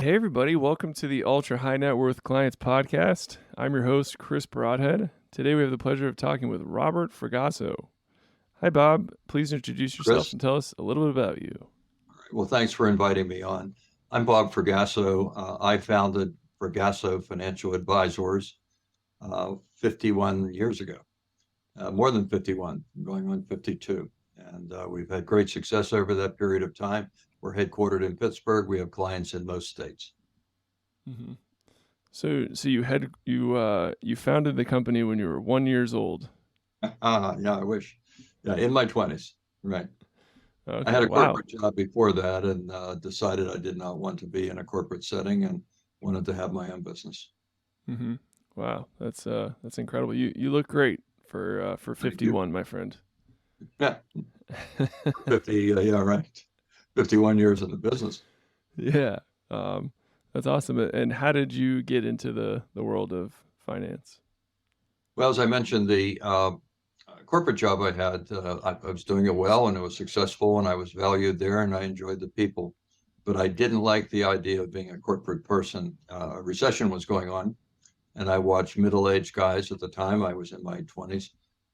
Hey, everybody, welcome to the Ultra High Net Worth Clients Podcast. I'm your host, Chris Brodhead. Today we have the pleasure of talking with Robert Fragasso. Hi, Bob. Please introduce yourself Chris, and tell us a little bit about you. well, thanks for inviting me on. I'm Bob Fragasso. I founded Fragasso Financial Advisors 51 years ago, more than 51, going on 52. And we've had great success over that period of time. We're headquartered in Pittsburgh. We have clients in most states. Mm-hmm. So you founded the company when you were 1 years old. Yeah, I wish. Yeah, in my 20s. Right. I Okay, had a wow. corporate job before that and decided I did not want to be in a corporate setting and wanted to have my own business. Mm-hmm. Wow, that's incredible. You look great for Thank you. 51, my friend. Yeah, 50, yeah, right. 51 years in the business. Yeah, um, that's awesome. And how did you get into the world of finance? Well, as I mentioned, the corporate job I had, I was doing it well and it was successful and I was valued there and I enjoyed the people. But I didn't like the idea of being a corporate person. A recession was going on and I watched middle-aged guys at the time. I was in my 20s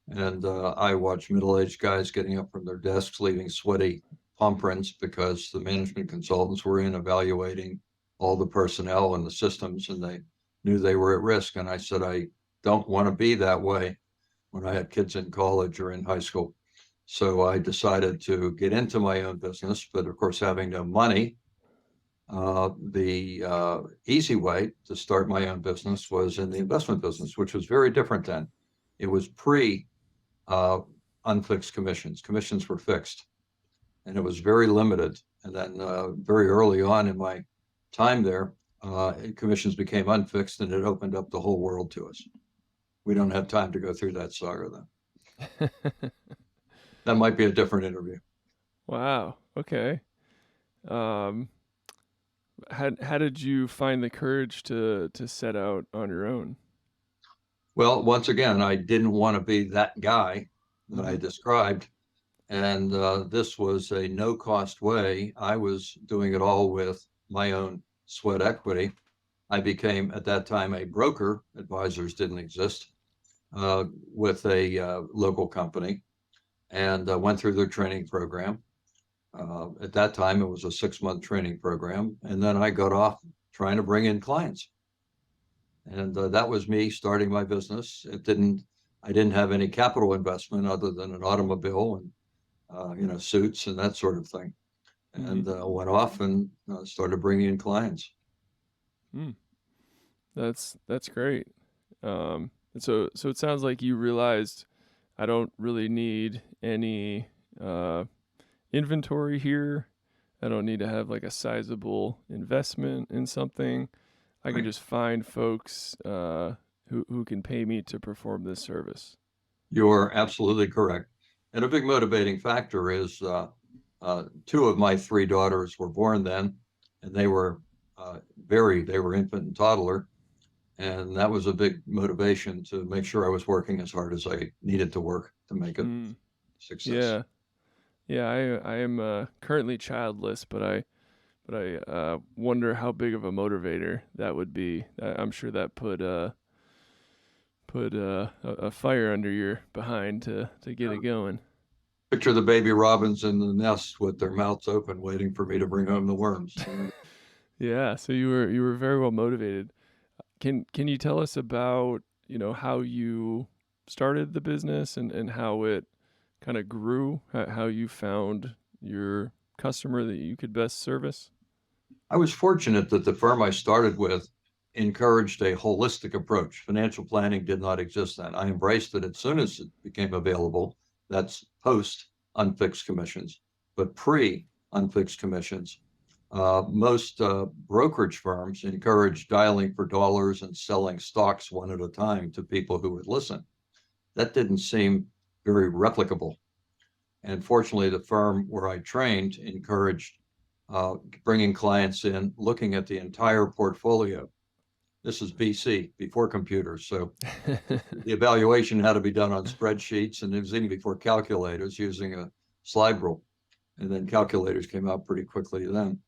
and I watched middle-aged guys getting up from their desks, leaving sweaty palm prints because the management consultants were in evaluating all the personnel and the systems and they knew they were at risk. And I said, I don't want to be that way when I had kids in college or in high school. So I decided to get into my own business, but of course, having no money, the easy way to start my own business was in the investment business, which was very different then. It was pre uh, unfixed commissions. Commissions were fixed, and it was very limited. And then very early on in my time there, commissions became unfixed, and it opened up the whole world to us. We don't have time to go through that saga, though. That might be a different interview. Wow. Okay. Um, how did you find the courage to set out on your own? Well, once again, I didn't want to be that guy that I Mm-hmm. described. And this was a no cost way. I was doing it all with my own sweat equity. I became, at that time, a broker. Advisors didn't exist with a local company and went through their training program. At that time, it was a 6-month training program. And then I got off trying to bring in clients. And that was me starting my business. I didn't have any capital investment other than an automobile and, suits and that sort of thing. Mm-hmm. And went off and started bringing in clients. Mm. That's great. And so it sounds like you realized I don't really need any inventory here. I don't need to have like a sizable investment in something. I can Right. just find folks who can pay me to perform this service. You're absolutely correct. And a big motivating factor is two of my three daughters were born then, and they were infant and toddler. And that was a big motivation to make sure I was working as hard as I needed to work to make it a Mm, success. yeah, yeah. I am currently childless, but I wonder how big of a motivator that would be. I'm sure that put a fire under your behind to get it going. Picture the baby robins in the nest with their mouths open, waiting for me to bring home the worms. Yeah, so you were very well motivated. Can you tell us about, how you started the business and how it kind of grew, how you found your customer that you could best service? I was fortunate that the firm I started with encouraged a holistic approach. Financial planning did not exist then. I embraced it as soon as it became available. That's post unfixed commissions, but pre unfixed commissions. Most brokerage firms encourage dialing for dollars and selling stocks one at a time to people who would listen. That didn't seem very replicable. And fortunately, the firm where I trained encouraged bringing clients in, looking at the entire portfolio. This is BC, before computers. So the evaluation had to be done on spreadsheets, and it was even before calculators using a slide rule. And then calculators came out pretty quickly then.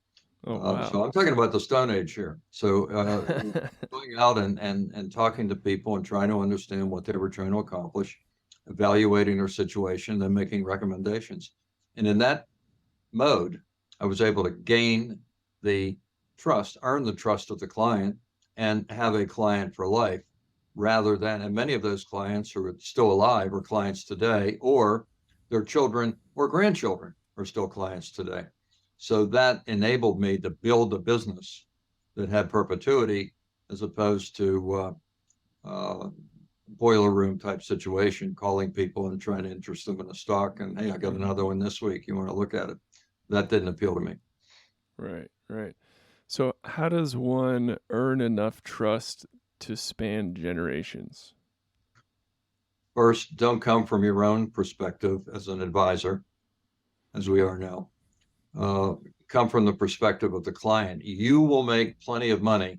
Oh, So wow. I'm talking about the Stone Age here. So going out and talking to people and trying to understand what they were trying to accomplish, evaluating their situation, then making recommendations. And in that mode, I was able to gain the earn the trust of the client, and have a client for life rather than, and many of those clients who are still alive are clients today, or their children or grandchildren are still clients today. So that enabled me to build a business that had perpetuity as opposed to boiler room type situation, calling people and trying to interest them in a stock. And hey, I got Mhm. another one this week. You want to look at it? That didn't appeal to me. Right, right. So, how does one earn enough trust to span generations? First, don't come from your own perspective as an advisor, as we are now. Uh, Come from the perspective of the client. You will make plenty of money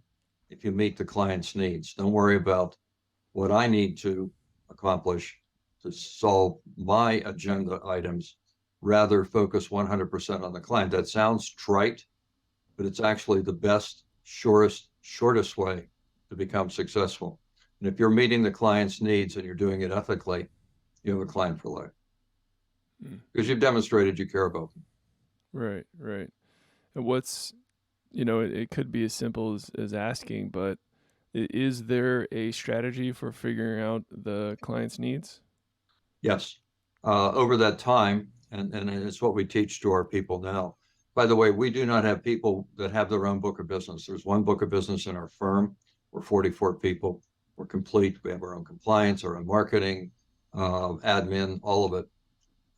if you meet the client's needs. Don't worry about what I need to accomplish to solve my agenda items. Rather, focus 100% on the client. That sounds trite, but it's actually the best, shortest way to become successful. And if you're meeting the client's needs and you're doing it ethically, you have a client for life Mm. because you've demonstrated you care about them. Right, right. And it could be as simple as asking, but is there a strategy for figuring out the client's needs? Yes. Over that time, and it's what we teach to our people now. By the way, we do not have people that have their own book of business. There's one book of business in our firm. We're 44 people. We're complete. We have our own compliance, our own marketing, admin, all of it.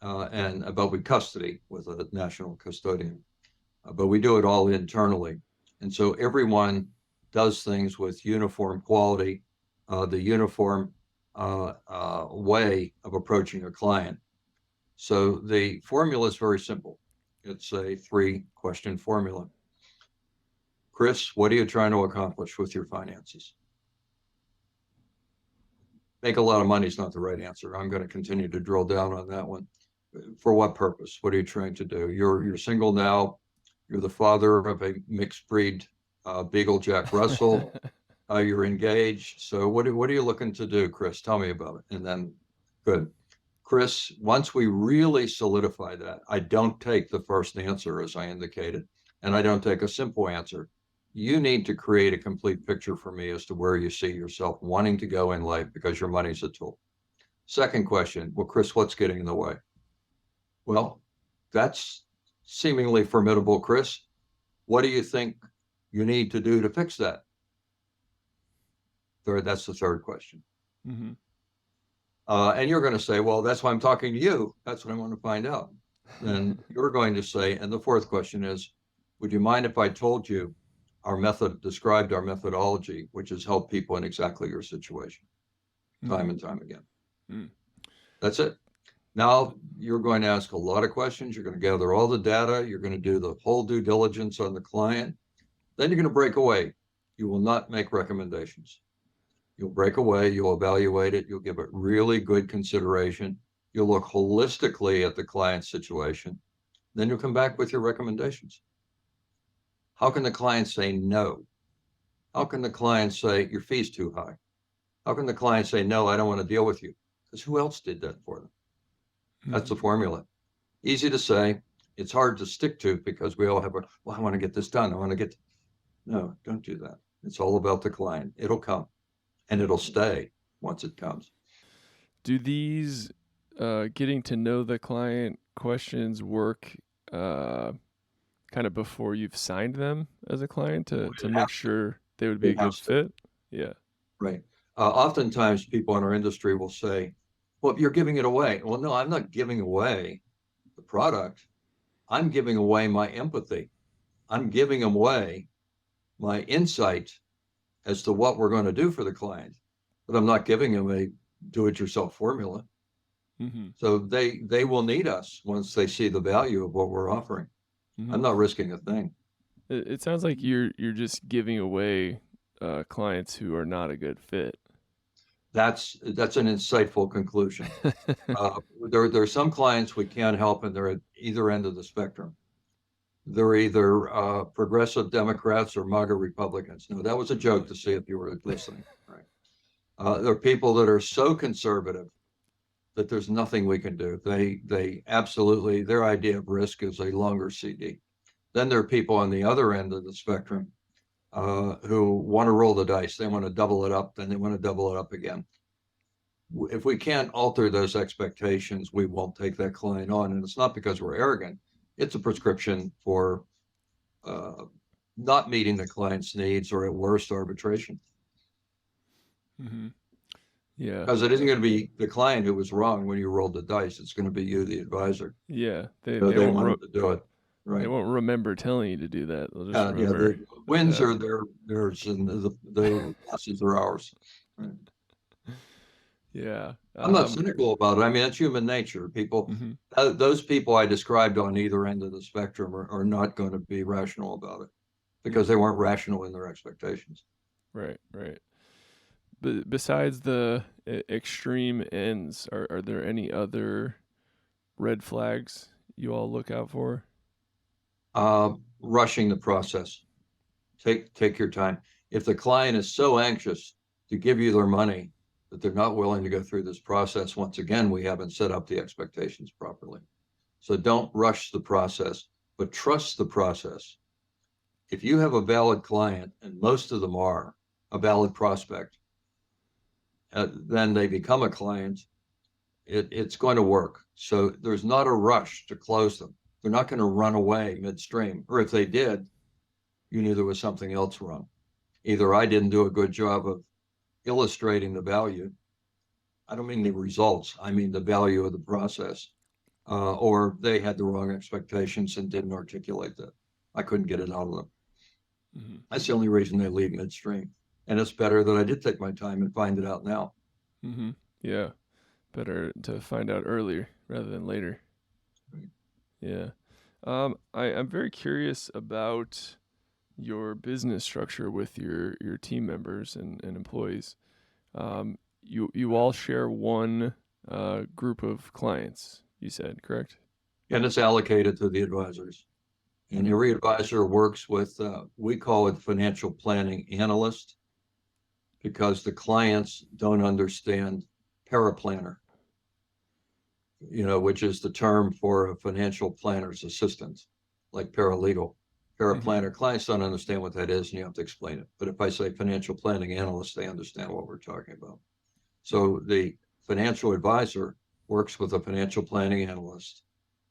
But we custody with a national custodian. But we do it all internally. And so everyone does things with uniform quality, the uniform way of approaching a client. So the formula is very simple. It's a 3-question formula. Chris, what are you trying to accomplish with your finances? Make a lot of money is not the right answer. I'm going to continue to drill down on that one. For what purpose? What are you trying to do? You're single now. You're the father of a mixed breed Beagle Jack Russell. You're engaged. So what are you looking to do, Chris? Tell me about it. And then, good. Chris, once we really solidify that, I don't take the first answer, as I indicated, and I don't take a simple answer. You need to create a complete picture for me as to where you see yourself wanting to go in life because your money's a tool. Second question, well, Chris, what's getting in the way? Well, that's seemingly formidable, Chris. What do you think you need to do to fix that? That's the third question. Hmm. And you're going to say, well, that's why I'm talking to you. That's what I want to find out. Then you're going to say, and the fourth question is, would you mind if I told you described our methodology, which has helped people in exactly your situation, time Hmm. and time again? Mm. That's it. Now you're going to ask a lot of questions. You're going to gather all the data. You're going to do the whole due diligence on the client. Then you're going to break away. You will not make recommendations. You'll break away, you'll evaluate it, you'll give it really good consideration. You'll look holistically at the client's situation. Then you'll come back with your recommendations. How can the client say no? How can the client say your fee's too high? How can the client say, no, I don't want to deal with you? Because who else did that for them? That's the Hmm. formula. Easy to say. It's hard to stick to because we all have well, I want to get this done. I want to get, no, don't do that. It's all about the client. It'll come and it'll stay once it comes. Do these getting to know the client questions work uh, kind of before you've signed them as a client to It make has to. sure they would be a It good has to. fit? Yeah. Right. Oftentimes, people in our industry will say, well, you're giving it away. Well, no, I'm not giving away the product. I'm giving away my empathy. I'm giving away my insight as to what we're going to do for the client, but I'm not giving them a do it yourself formula. Hmm. So they will need us once they see the value of what we're offering. Hmm. I'm not risking a thing. It sounds like you're just giving away clients who are not a good fit. That's an insightful conclusion. There are some clients we can't help, and they're at either end of the spectrum. they're either progressive Democrats or MAGA Republicans. No, that was a joke to see if you were listening. Right? There are people that are so conservative that there's nothing we can do. They absolutely, their idea of risk is a longer CD. Then there are people on the other end of the spectrum who want to roll the dice. They want to double it up, then they want to double it up again. If we can't alter those expectations, we won't take that client on. And it's not because we're arrogant. It's a prescription for uh, not meeting the client's needs, or at worst, arbitration. Mm-hmm. Yeah. Because it isn't going to be the client who was wrong when you rolled the dice. It's going to be you, the advisor. Yeah. So they wanted to do it. They Right. won't remember telling you to do that. They'll just Yeah, remember. the wins are theirs, and the losses are ours. Right. Yeah. I'm not cynical about it. I mean, it's human nature. People, Mhm. those people I described on either end of the spectrum are not going to be rational about it because they weren't rational in their expectations. Right. Right. But besides the extreme ends, are there any other red flags you all look out for? Rushing the process. Take your time. If the client is so anxious to give you their money that they're not willing to go through this process, once again, we haven't set up the expectations properly. So don't rush the process, but trust the process. If you have a valid client, and most of them are a valid prospect, then they become a client, it's going to work. So there's not a rush to close them. They're not going to run away midstream. Or if they did, you knew there was something else wrong. Either I didn't do a good job of illustrating the value. I don't mean the results, I mean the value of the process. Or they had the wrong expectations and didn't articulate that. I couldn't get it out of them. Mm-hmm. That's the only reason they leave midstream. And it's better that I did take my time and find it out now. Mm-hmm. Yeah. Better to find out earlier rather than later. Yeah. I'm very curious about your business structure with your team members and employees. You all share one group of clients, you said, correct? And it's allocated to the advisors. And Mm-hmm. every advisor works with, we call it financial planning analyst, because the clients don't understand paraplanner, which is the term for a financial planner's assistant, like paralegal. Mm-hmm. Paraplanner clients don't understand what that is, and you have to explain it. But if I say financial planning analyst, they understand what we're talking about. So the financial advisor works with a financial planning analyst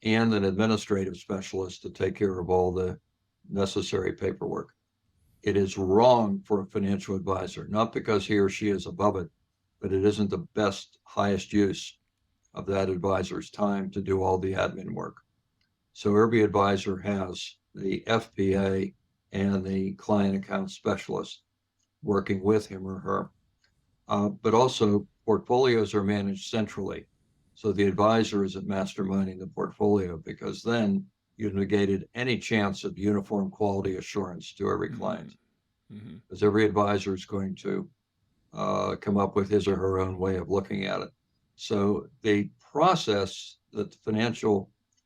and an administrative specialist to take care of all the necessary paperwork. It is wrong for a financial advisor, not because he or she is above it, but it isn't the best, highest use of that advisor's time to do all the admin work. So every advisor has the FPA and the client account specialist working with him or her. But also portfolios are managed centrally. So the advisor isn't masterminding the portfolio, because then you've negated any chance of uniform quality assurance to every client, Mm-hmm. because every advisor is going to come up with his or her own way of looking at it. So the process that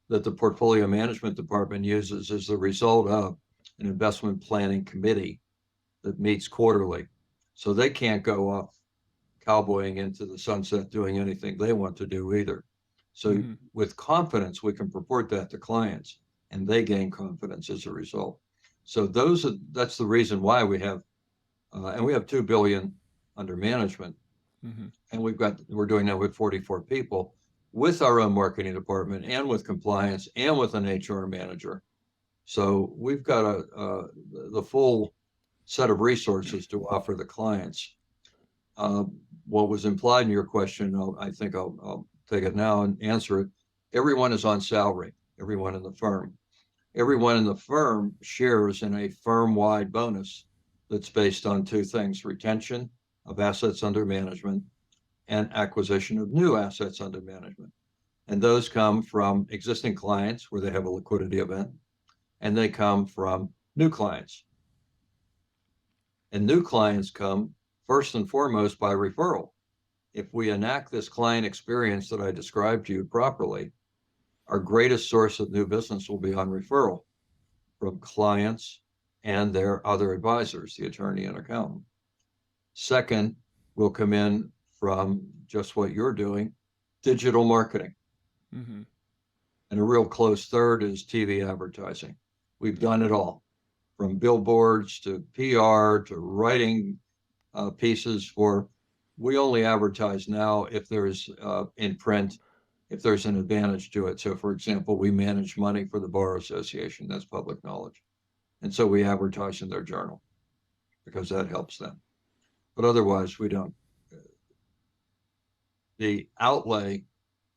the portfolio management department uses is the result of an investment planning committee that meets quarterly. So they can't go off cowboying into the sunset doing anything they want to do either. So Mm-hmm. with confidence, we can purport that to clients, and they gain confidence as a result. So that's the reason why we have, and we have 2 billion under management, Mm-hmm. and we're doing that with 44 people, with our own marketing department and with compliance and with an HR manager. So we've got the full set of resources to offer the clients. What was implied in your question, I think I'll take it now and answer it. Everyone is on salary, everyone in the firm. Everyone in the firm shares in a firm-wide bonus that's based on two things: retention of assets under management and acquisition of new assets under management. And those come from existing clients where they have a liquidity event, and they come from new clients. And new clients come first and foremost by referral. If we enact this client experience that I described to you properly, our greatest source of new business will be on referral. from clients and their other advisors, the attorney and accountant. Second will come in from just what you're doing, digital marketing. Mm-hmm. And a real close third is TV advertising. We've done it all, from billboards to PR to writing pieces for. We only advertise now if there's in print, if there's an advantage to it. So, for example, we manage money for the Bar Association. That's public knowledge. And so we advertise in their journal because that helps them. But otherwise, we don't. The outlay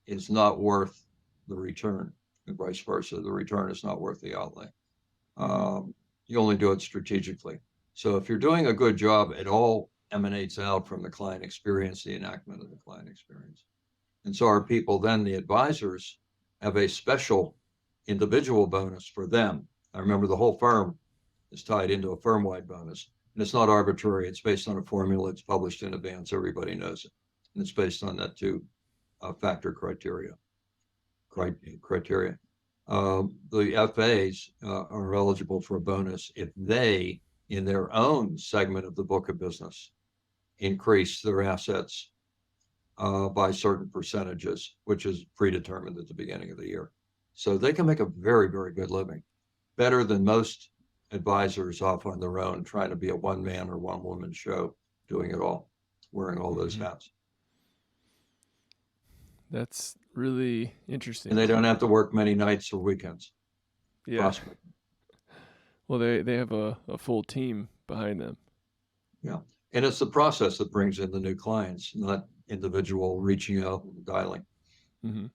is not worth the return, and vice versa. The return is not worth the outlay. You only do it strategically. So if you're doing a good job, it all emanates out from the client experience, the enactment of the client experience. And so our people, then the advisors, have a special individual bonus for them. I remember the whole firm is tied into a firm-wide bonus. And it's not arbitrary. It's based on a formula. It's published in advance. Everybody knows it. And it's based on that two-factor criteria. The FAs are eligible for a bonus if they, in their own segment of the book of business, increase their assets by certain percentages, which is predetermined at the beginning of the year. So they can make a very, very good living, better than most advisors off on their own, trying to be a one-man or one-woman show, doing it all, wearing all those hats. That's really interesting. And they don't have to work many nights or weekends. Yeah. Prospect. Well, they have a full team behind them. Yeah. And it's the process that brings in the new clients, not individual reaching out and dialing. Mm-hmm. Or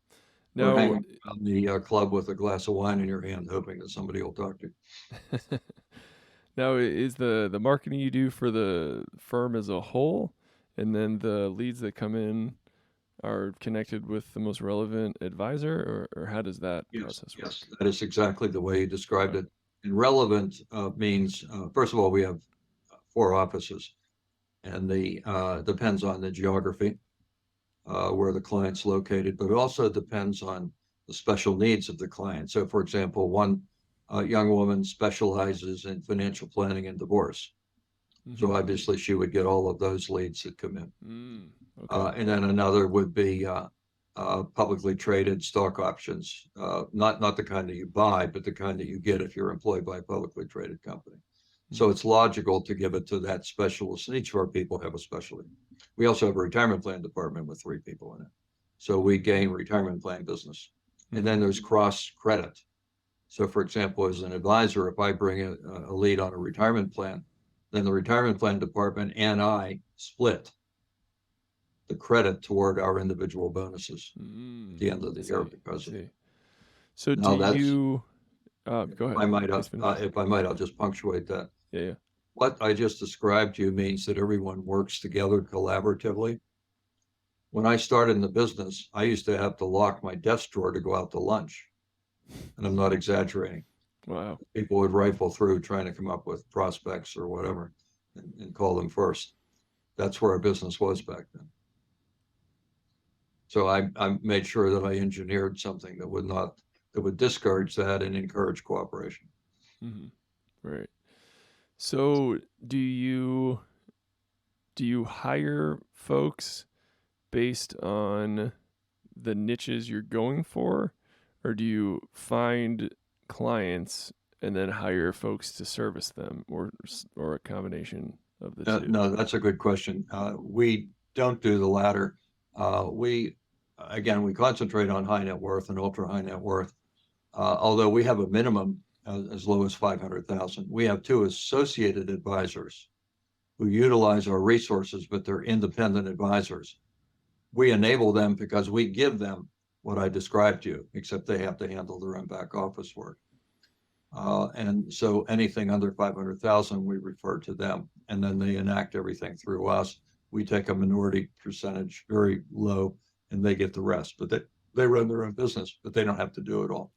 Now, hanging around the club with a glass of wine in your hand, hoping that somebody will talk to you. now is the marketing you do for the firm as a whole, and then the leads that come in are connected with the most relevant advisor, or how does that process work? Yes, that is exactly the way you described it. And relevant means, first of all, we have 4 offices, and the depends on the geography where the client's located, but it also depends on the special needs of the client. So, for example, one young woman specializes in financial planning and divorce. Mm-hmm. So obviously she would get all of those leads that come in. Okay. And then another would be publicly traded stock options, not the kind that you buy, but the kind that you get if you're employed by a publicly traded company. So it's logical to give it to that specialist, and each of our people have a specialty. We also have a retirement plan department with 3 people in it. So we gain retirement plan business. And then there's cross credit. So for example, as an advisor, if I bring a lead on a retirement plan, then the retirement plan department and I split the credit toward our individual bonuses at the end of the year because of it. So Now do you go ahead. If I might, I'll just punctuate that. Yeah. What I just described to you means that everyone works together collaboratively. When I started in the business, I used to have to lock my desk drawer to go out to lunch. And I'm not exaggerating. Wow. People would rifle through trying to come up with prospects or whatever and call them first. That's where our business was back then. So I made sure that I engineered something that would discourage that and encourage cooperation. Mm-hmm. Right. So do you hire folks based on the niches you're going for, or do you find clients and then hire folks to service them, or a combination of the two? No, that's a good question. We don't do the latter. We concentrate on high net worth and ultra high net worth. Although we have a minimum as low as 500,000. We have 2 associated advisors who utilize our resources, but they're independent advisors. We enable them because we give them what I described to you, except they have to handle their own back office work. And so anything under 500,000, we refer to them, and then they enact everything through us. We take a minority percentage, very low, and they get the rest. But they run their own business, but they don't have to do it all.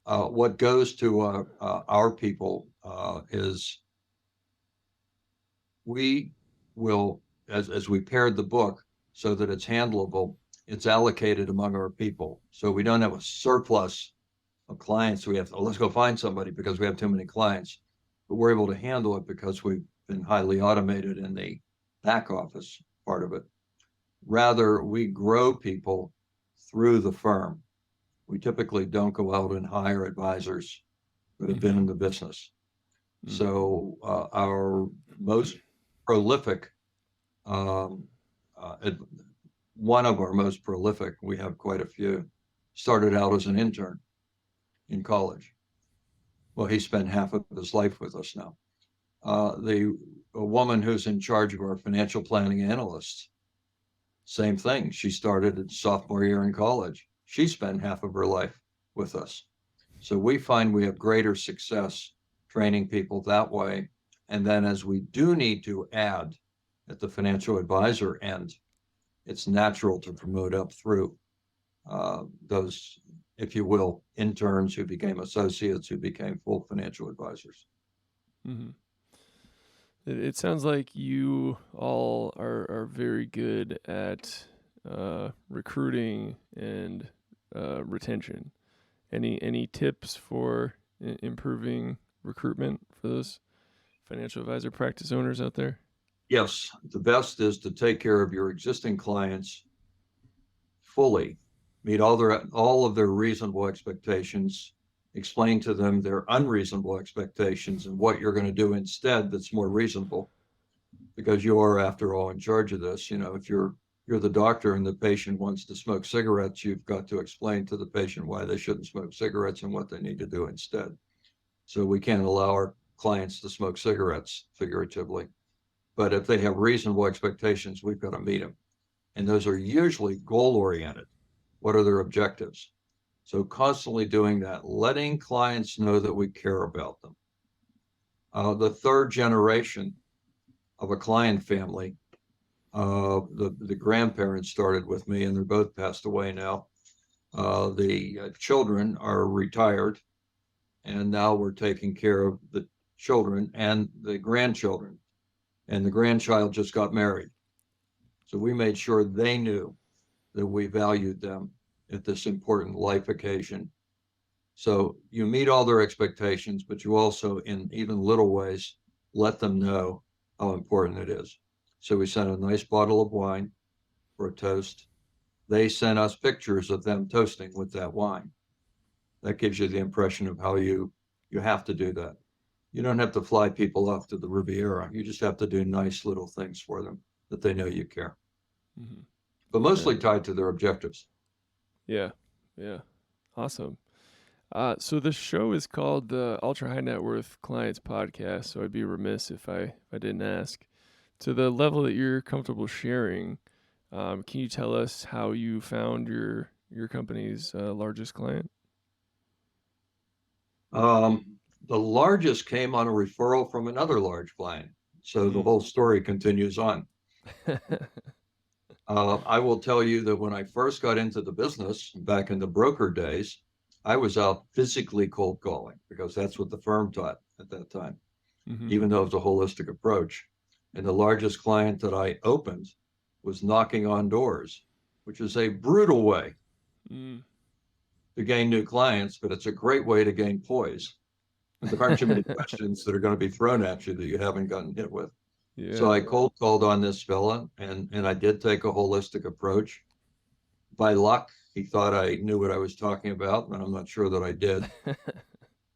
What goes to our people is we will, as we paired the book so that it's handleable, it's allocated among our people. So we don't have a surplus of clients. We have to, let's go find somebody because we have too many clients. But we're able to handle it because we've been highly automated in the back office part of it. Rather, we grow people through the firm. We typically don't go out and hire advisors that have been in the business. So our most prolific, um, one of our most prolific, we have quite a few, started out as an intern in college. Well, he spent half of his life with us now. The a woman who's in charge of our financial planning analysts, same thing. She started at sophomore year in college. She spent half of her life with us. So we find we have greater success training people that way. And then as we do need to add at the financial advisor end, it's natural to promote up through those, if you will, interns who became associates, who became full financial advisors. Mm-hmm. It sounds like you all are very good at recruiting and retention. Any tips for improving recruitment for those financial advisor practice owners out there? Yes, the best is to take care of your existing clients fully, meet all of their reasonable expectations, explain to them their unreasonable expectations and what you're going to do instead that's more reasonable, because you are, after all, in charge of this. You know, if you're the doctor and the patient wants to smoke cigarettes, you've got to explain to the patient why they shouldn't smoke cigarettes and what they need to do instead. So we can't allow our clients to smoke cigarettes, figuratively. But if they have reasonable expectations, we've got to meet them. And those are usually goal oriented. What are their objectives? So constantly doing that, letting clients know that we care about them. The third generation of a client family, the grandparents started with me, and they're both passed away now. The children are retired, and now we're taking care of the children and the grandchildren. And the grandchild just got married. So we made sure they knew that we valued them at this important life occasion. So you meet all their expectations, but you also, in even little ways, let them know how important it is. So we sent a nice bottle of wine for a toast. They sent us pictures of them toasting with that wine. That gives you the impression of how you have to do that. You don't have to fly people off to the Riviera. You just have to do nice little things for them that they know you care. Mm-hmm. But Yeah, mostly tied to their objectives. yeah, yeah. Awesome. So this show is called the Ultra High Net Worth Clients Podcast. So I'd be remiss if I didn't ask. To the level that you're comfortable sharing, can you tell us how you found your company's largest client? The largest came on a referral from another large client. So the Mm. whole story continues on. I will tell you that when I first got into the business back in the broker days, I was out physically cold calling because that's what the firm taught at that time, Mm-hmm. even though it was a holistic approach. And the largest client that I opened was knocking on doors, which is a brutal way Mm. to gain new clients, but it's a great way to gain poise. And there aren't too many questions that are going to be thrown at you that you haven't gotten hit with. So Yeah. I cold called on this fella, and I did take a holistic approach. By luck, he thought I knew what I was talking about, and I'm not sure that I did.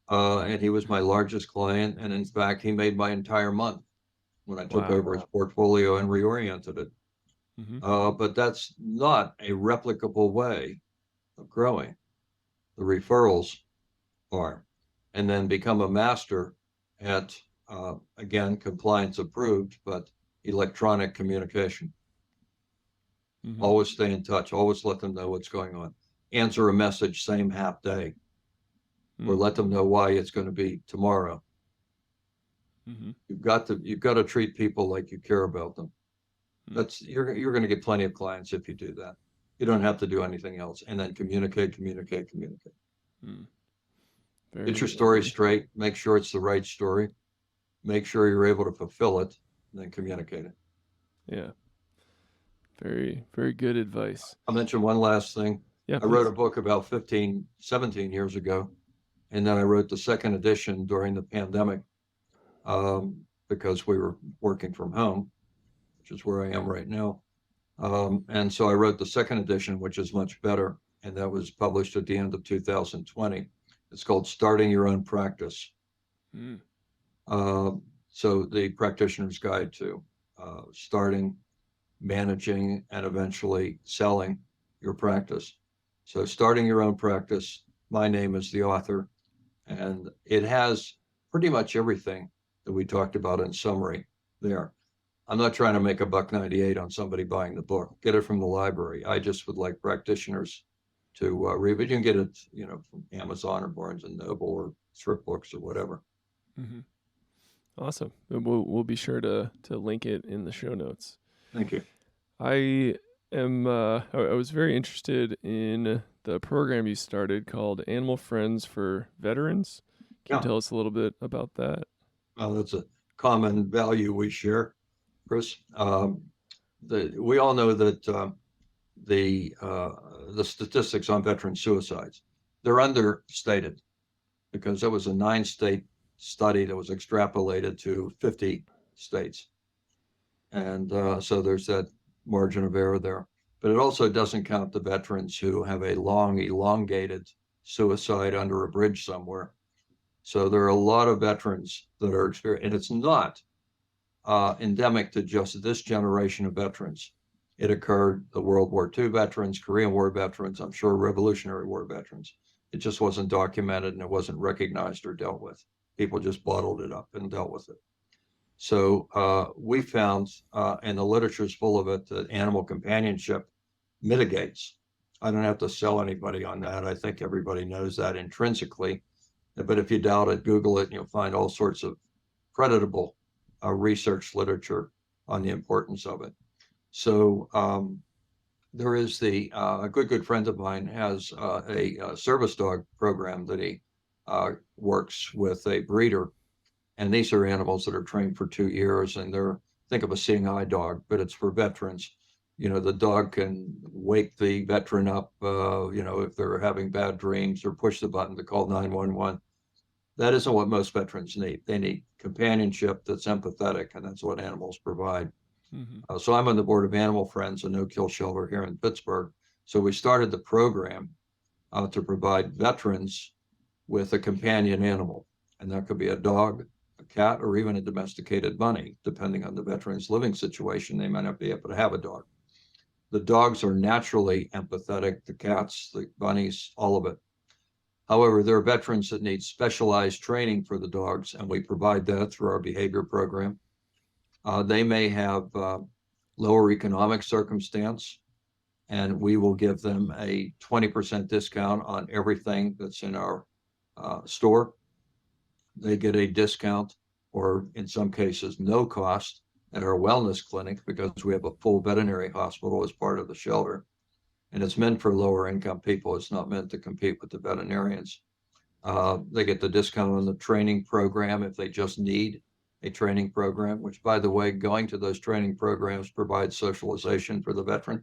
And he was my largest client, and in fact, he made my entire month when I took Wow. over his portfolio and reoriented it. Mm-hmm. But that's not a replicable way of growing. The referrals are, and then become a master at, again, compliance approved, but electronic communication. Mm-hmm. Always stay in touch, always let them know what's going on. Answer a message same half day, or Mm. let them know why it's going to be tomorrow. Mm-hmm. You've got to treat people like you care about them. Mm. That's you're going to get plenty of clients if you do that. You don't have to do anything else. And then communicate, communicate, communicate. Mm. Get your Very, story straight. Make sure it's the right story. Make sure you're able to fulfill it, and then communicate it. yeah. Very, very good advice. I'll mention one last thing. Yeah, I wrote a please. book about 15, 17 years ago, and then I wrote the second edition during the pandemic because we were working from home, which is where I am right now. And so I wrote the second edition, which is much better, and that was published at the end of 2020. It's called Starting Your Own Practice. Mm. Uh, so the practitioner's guide to starting, managing, and eventually selling your practice. So starting your own practice, my name is the author, and it has pretty much everything that we talked about in summary there. I'm not trying to make a $1.98 on somebody buying the book. Get it from the library. I just would like practitioners to read it. You can get it, from Amazon or Barnes and Noble or Thrift Books or whatever. Hmm. Awesome. And we'll be sure to link it in the show notes. Thank you. I I was very interested in the program you started called Animal Friends for Veterans. Can you Yeah, tell us a little bit about that? well, that's a common value we share, Chris. We all know that the statistics on veteran suicides, they're understated because it was a 9-state study that was extrapolated to 50 states. And so there's that margin of error there. But it also doesn't count the veterans who have a long, elongated suicide under a bridge somewhere. So there are a lot of veterans that are experiencing, and it's not endemic to just this generation of veterans. It occurred the World War II veterans, Korean War veterans, I'm sure Revolutionary War veterans. It just wasn't documented and it wasn't recognized or dealt with. People just bottled it up and dealt with it. So we found, and the literature is full of it, that animal companionship mitigates. I don't have to sell anybody on that. I think everybody knows that intrinsically. But if you doubt it, Google it and you'll find all sorts of creditable research literature on the importance of it. So there is a good friend of mine has a service dog program that he works with a breeder, and these are animals that are trained for 2 years, and think of a seeing eye dog, but it's for veterans. The dog can wake the veteran up, if they're having bad dreams, or push the button to call 911. That isn't what most veterans need. They need companionship that's empathetic, and that's what animals provide. Hmm. So I'm on the board of Animal Friends, a no-kill shelter here in Pittsburgh. So we started the program to provide veterans with a companion animal, and that could be a dog, a cat, or even a domesticated bunny, depending on the veteran's living situation. They might not be able to have a dog. The dogs are naturally empathetic, the cats, the bunnies, all of it. However, there are veterans that need specialized training for the dogs, and we provide that through our behavior program. They may have lower economic circumstance, and we will give them a 20% discount on everything that's in our store. They get a discount, or in some cases, no cost at our wellness clinic because we have a full veterinary hospital as part of the shelter. And it's meant for lower income people. It's not meant to compete with the veterinarians. They get the discount on the training program if they just need a training program, which, by the way, going to those training programs provides socialization for the veteran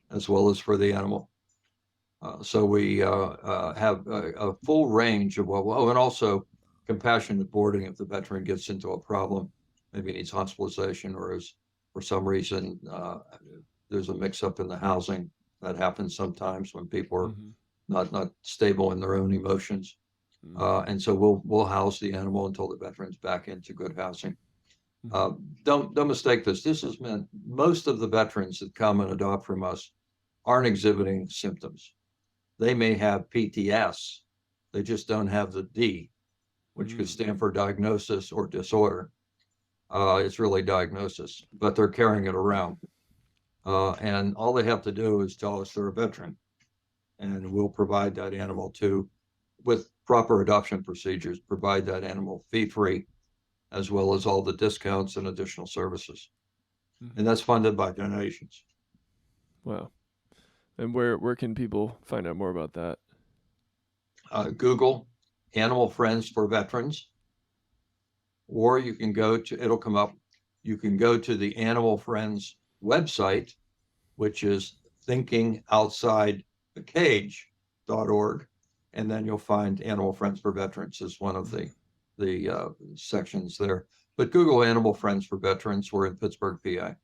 as well as for the animal. So we have a full range of and also compassionate boarding if the veteran gets into a problem, maybe needs hospitalization or is for some reason there's a mix up in the housing. That happens sometimes when people are Hmm. not stable in their own emotions. And so we'll house the animal until the veteran's back into good housing. Hmm. Don't mistake this. This has meant most of the veterans that come and adopt from us aren't exhibiting symptoms. They may have PTS, they just don't have the D, which could Hmm. stand for diagnosis or disorder. It's really diagnosis, but they're carrying it around. And all they have to do is tell us they're a veteran, and we'll provide that animal with proper adoption procedures, provide that animal fee-free, as well as all the discounts and additional services. And Hmm. that's funded by donations. Wow. And where can people find out more about that? Google Animal Friends for Veterans, or you can it'll come up. You can go to the Animal Friends website, which is thinkingoutsidethebox.com. cage.org, and then you'll find Animal Friends for Veterans as one of Mhm. the sections there. But Google Animal Friends for Veterans. We're in Pittsburgh, PA.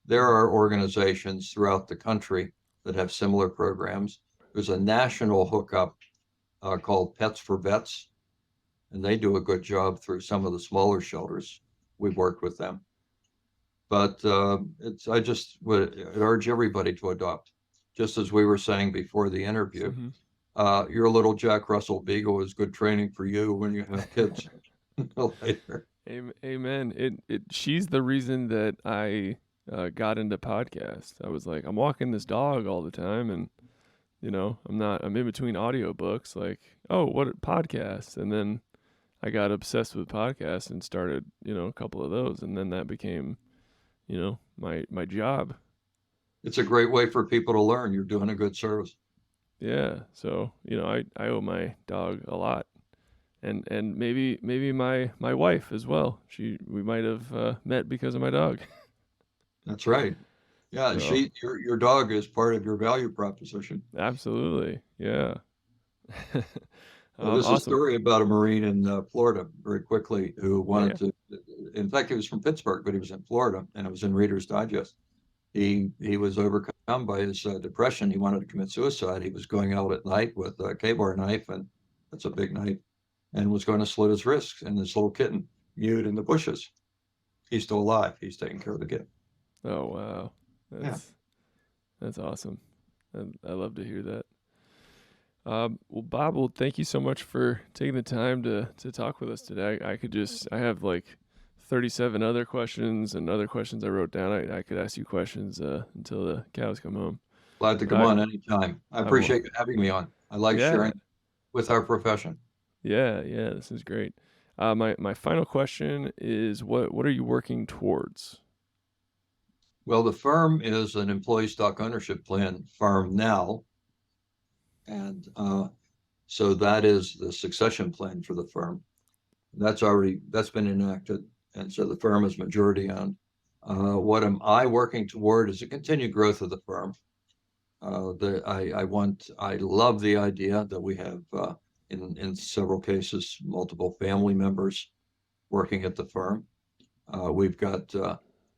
There Mhm. are organizations throughout the country that have similar programs. There's a national hookup called Pets for Vets, and they do a good job through some of the smaller shelters. We've worked with them, but I just would urge everybody to adopt. Just as we were saying before the interview, Mhm. your little Jack Russell Beagle is good training for you when you have kids later. Amen. She's the reason that I got into podcasts. I was like, I'm walking this dog all the time, and I'm in between audiobooks. Like, oh, what podcasts? And then I got obsessed with podcasts and started, a couple of those, and then that became, my job. It's a great way for people to learn. You're doing a good service. Yeah. So, I owe my dog a lot. And maybe my wife as well. We might have met because of my dog. That's right. Yeah, So your dog is part of your value proposition. absolutely, yeah. There's a Awesome. story about a Marine in Florida, very quickly, who Yeah. wanted to. In fact, he was from Pittsburgh, but he was in Florida, and it was in Reader's Digest. He was overcome by his depression. He wanted to commit suicide. He was going out at night with a K-bar knife, and that's a big knife, and was going to slit his wrists. And this little kitten mewed in the bushes. He's still alive. He's taking care of the kid. Oh wow, Yeah, that's awesome. I love to hear that. Well, Bob, well, thank you so much for taking the time to talk with us today. I have like 37 other questions and other questions I wrote down. I could ask you questions until the cows come home. glad to But come on anytime. I I will. appreciate you having me on. I like Yeah, sharing with our profession. yeah. This is great. My final question is, what are you working towards? Well, the firm is an employee stock ownership plan firm now, and so that is the succession plan for the firm. That's been enacted, and so the firm is majority owned. What am I working toward is a continued growth of the firm. I love the idea that we have in several cases multiple family members working at the firm. We've got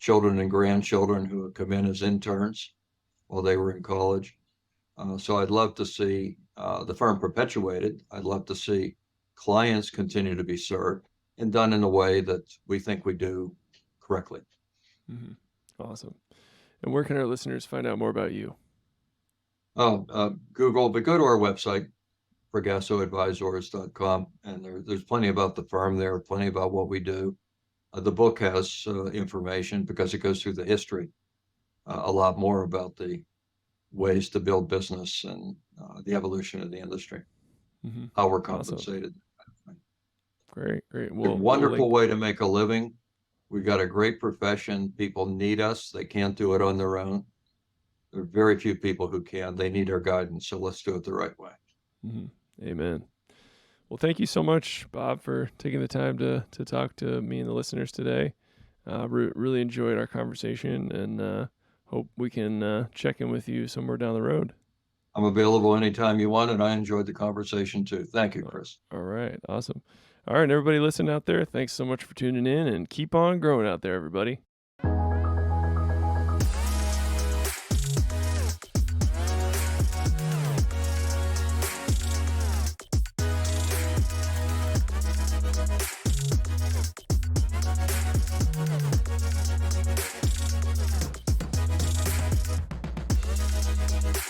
children and grandchildren who have come in as interns while they were in college. So I'd love to see the firm perpetuated. I'd love to see clients continue to be served and done in a way that we think we do correctly. Hmm. Awesome. And where can our listeners find out more about you? Oh, Google, but go to our website, fragassoadvisors.com, and there's plenty about the firm there, plenty about what we do. The book has information because it goes through the history, a lot more about the ways to build business and the evolution of the industry, Hmm. how we're Awesome. compensated. Great. A We'll wonderful link. way to make a living. We got a great profession. People need us. They can't do it on their own. There are very few people who can. They need our guidance. So let's do it the right way. Hmm. Amen. Well, thank you so much, Bob, for taking the time to talk to me and the listeners today. Really enjoyed our conversation, and hope we can check in with you somewhere down the road. I'm available anytime you want, and I enjoyed the conversation too. Thank you, Uh, Chris. All right, awesome. All right, everybody, listen out there. Thanks so much for tuning in, and keep on growing out there, everybody.